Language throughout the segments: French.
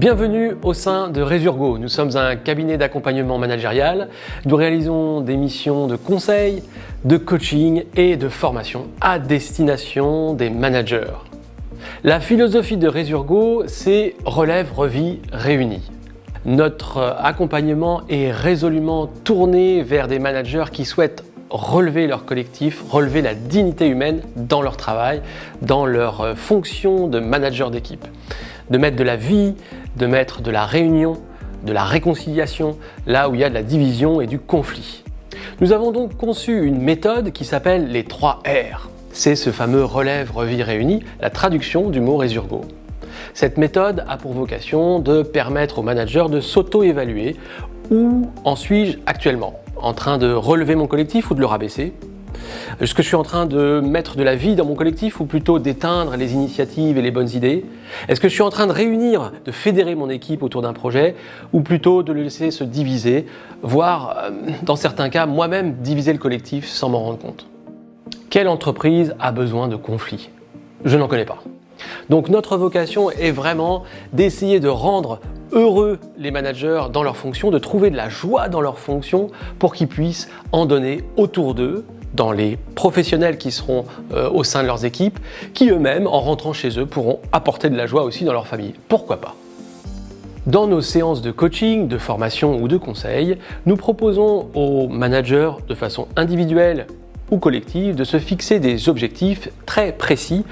Bienvenue au sein de Resurgo. Nous sommes un cabinet d'accompagnement managérial. Nous réalisons des missions de conseil, de coaching et de formation à destination des managers. La philosophie de Resurgo, c'est relève, revit, réunis. Notre accompagnement est résolument tourné vers des managers qui souhaitent relever leur collectif, relever la dignité humaine dans leur travail, dans leur fonction de manager d'équipe. De mettre de la vie, de mettre de la réunion, de la réconciliation, là où il y a de la division et du conflit. Nous avons donc conçu une méthode qui s'appelle les 3 R. C'est ce fameux relève, revit, réunis, la traduction du mot Resurgo. Cette méthode a pour vocation de permettre aux managers de s'auto-évaluer. Où en suis-je actuellement? En train de relever mon collectif ou de le rabaisser? Est-ce que je suis en train de mettre de la vie dans mon collectif ou plutôt d'éteindre les initiatives et les bonnes idées? Est-ce que je suis en train de réunir, de fédérer mon équipe autour d'un projet ou plutôt de le laisser se diviser, voire dans certains cas moi-même diviser le collectif sans m'en rendre compte? Quelle entreprise a besoin de conflits? Je n'en connais pas. Donc notre vocation est vraiment d'essayer de rendre heureux les managers dans leurs fonctions, de trouver de la joie dans leurs fonctions pour qu'ils puissent en donner autour d'eux, dans les professionnels qui seront au sein de leurs équipes, qui eux-mêmes, en rentrant chez eux, pourront apporter de la joie aussi dans leur famille. Pourquoi pas? Dans nos séances de coaching, de formation ou de conseil, nous proposons aux managers, de façon individuelle ou collective, de se fixer des objectifs très précis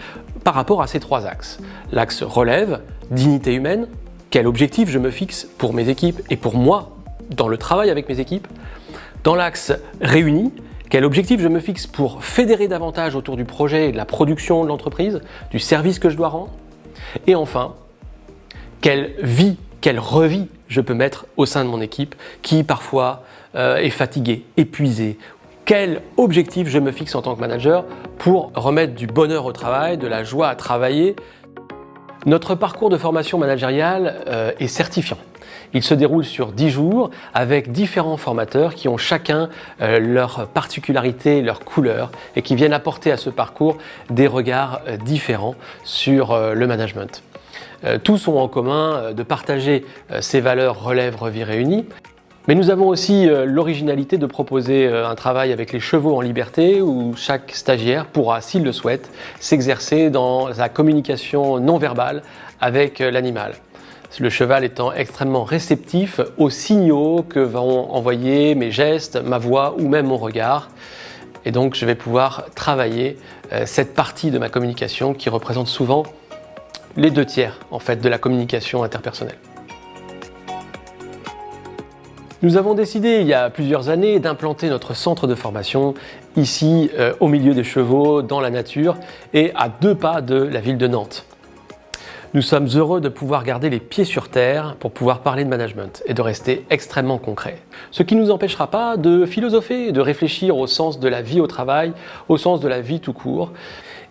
par rapport à ces 3 axes. L'axe relève, dignité humaine, quel objectif je me fixe pour mes équipes et pour moi dans le travail avec mes équipes. Dans l'axe réuni, quel objectif je me fixe pour fédérer davantage autour du projet et de la production de l'entreprise, du service que je dois rendre. Et enfin, quelle vie, quelle revie je peux mettre au sein de mon équipe qui parfois est fatiguée, épuisée. Quel objectif je me fixe en tant que manager pour remettre du bonheur au travail, de la joie à travailler. Notre parcours de formation managériale est certifiant. Il se déroule sur 10 jours avec différents formateurs qui ont chacun leurs particularités, leurs couleurs et qui viennent apporter à ce parcours des regards différents sur le management. Tous ont en commun de partager ces valeurs relève, revit, réunis. Mais nous avons aussi l'originalité de proposer un travail avec les chevaux en liberté où chaque stagiaire pourra, s'il le souhaite, s'exercer dans la communication non verbale avec l'animal. Le cheval étant extrêmement réceptif aux signaux que vont envoyer mes gestes, ma voix ou même mon regard. Et donc je vais pouvoir travailler cette partie de ma communication qui représente souvent les 2/3 en fait, de la communication interpersonnelle. Nous avons décidé il y a plusieurs années d'implanter notre centre de formation ici au milieu des chevaux, dans la nature et à 2 pas de la ville de Nantes. Nous sommes heureux de pouvoir garder les pieds sur terre pour pouvoir parler de management et de rester extrêmement concret. Ce qui ne nous empêchera pas de philosopher, de réfléchir au sens de la vie au travail, au sens de la vie tout court.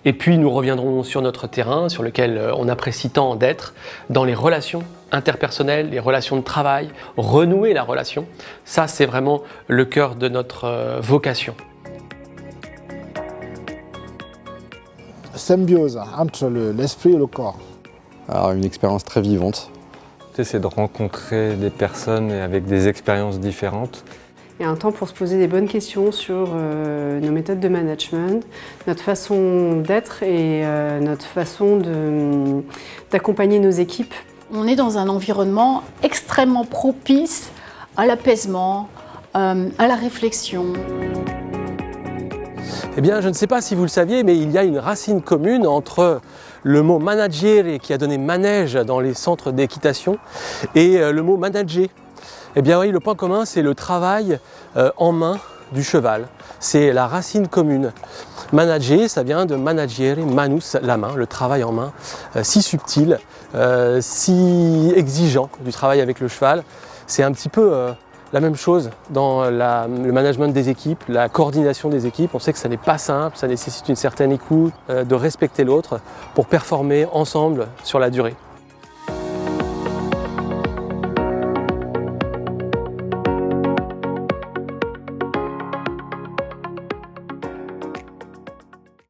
Et puis nous reviendrons sur notre terrain, sur lequel on apprécie tant d'être, dans les relations interpersonnelles, les relations de travail, renouer la relation. Ça, c'est vraiment le cœur de notre vocation. Symbiose entre l'esprit et le corps. Alors une expérience très vivante. C'est de rencontrer des personnes avec des expériences différentes. Il y a un temps pour se poser des bonnes questions sur nos méthodes de management, notre façon d'être et notre façon d'accompagner nos équipes. On est dans un environnement extrêmement propice à l'apaisement, à la réflexion. Eh bien, je ne sais pas si vous le saviez, mais il y a une racine commune entre le mot managere qui a donné manège dans les centres d'équitation et le mot manager. Eh bien oui, le point commun, c'est le travail en main du cheval. C'est la racine commune. Manager, ça vient de managere, manus, la main, le travail en main, si subtil, si exigeant du travail avec le cheval. C'est un petit peu la même chose dans le management des équipes, la coordination des équipes. On sait que ça n'est pas simple, ça nécessite une certaine écoute, de respecter l'autre pour performer ensemble sur la durée.